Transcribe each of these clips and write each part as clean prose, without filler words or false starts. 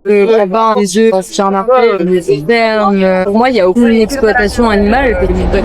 La bas, les œufs, s'il y en a pas, les fermes. Pour moi, il n'y a aucune exploitation animale.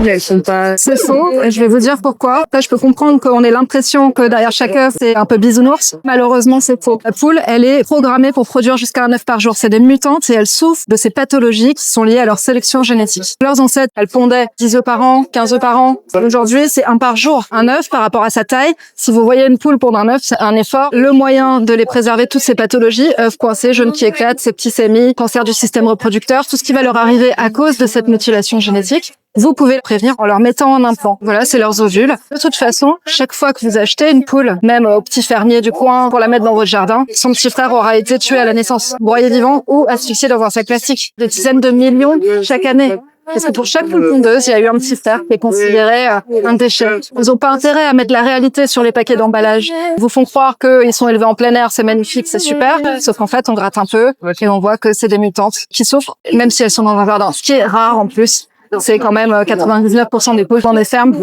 Elles sont pas... C'est faux, et je vais vous dire pourquoi. Là, je peux comprendre qu'on ait l'impression que derrière chaque œuf, c'est un peu bisounours. Malheureusement, c'est faux. La poule, elle est programmée pour produire jusqu'à un œuf par jour. C'est des mutantes et elles souffrent de ces pathologies qui sont liées à leur sélection génétique. Leurs ancêtres, elles pondaient 10 œufs par an, 15 œufs par an. Aujourd'hui, c'est un par jour. Un œuf, par rapport à sa taille, si vous voyez une poule pondre un œuf, c'est un effort. Le moyen de les préserver de toutes ces pathologies, œufs coincés, jaunes qui éclatent, septicémie, cancer du système reproducteur, tout ce qui va leur arriver à cause de cette mutilation génétique, vous pouvez le prévenir en leur mettant un implant. Voilà, c'est leurs ovules. De toute façon, chaque fois que vous achetez une poule, même au petit fermier du coin, pour la mettre dans votre jardin, son petit frère aura été tué à la naissance, broyé vivant ou asphyxié dans un sac plastique. Des dizaines de millions chaque année. Parce que pour chaque poule pondeuse, il y a eu un petit frère qui est considéré un déchet. Ils n'ont pas intérêt à mettre la réalité sur les paquets d'emballage. Ils vous font croire qu'ils sont élevés en plein air, c'est magnifique, c'est super. Sauf qu'en fait, on gratte un peu et on voit que c'est des mutantes qui souffrent, même si elles sont dans un jardin. Ce qui est rare en plus. C'est quand même 99% des poules dans des fermes,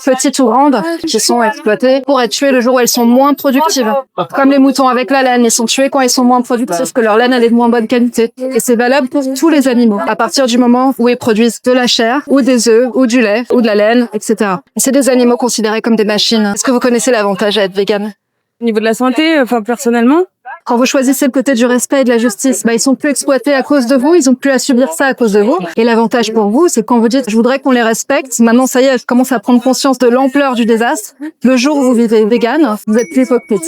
petites ou grandes, qui sont exploitées pour être tuées le jour où elles sont moins productives. Comme les moutons avec la laine, ils sont tués quand ils sont moins productifs, que leur laine elle est de moins bonne qualité. Et c'est valable pour tous les animaux, à partir du moment où ils produisent de la chair, ou des œufs, ou du lait, ou de la laine, etc. Et c'est des animaux considérés comme des machines. Est-ce que vous connaissez l'avantage à être vegan? Au niveau de la santé, personnellement, Quand vous choisissez le côté du respect et de la justice, ils sont plus exploités à cause de vous, ils ont plus à subir ça à cause de vous. Et l'avantage pour vous, c'est quand vous dites, je voudrais qu'on les respecte, maintenant ça y est, je commence à prendre conscience de l'ampleur du désastre. Le jour où vous vivez vegan, vous êtes plus hypocrite.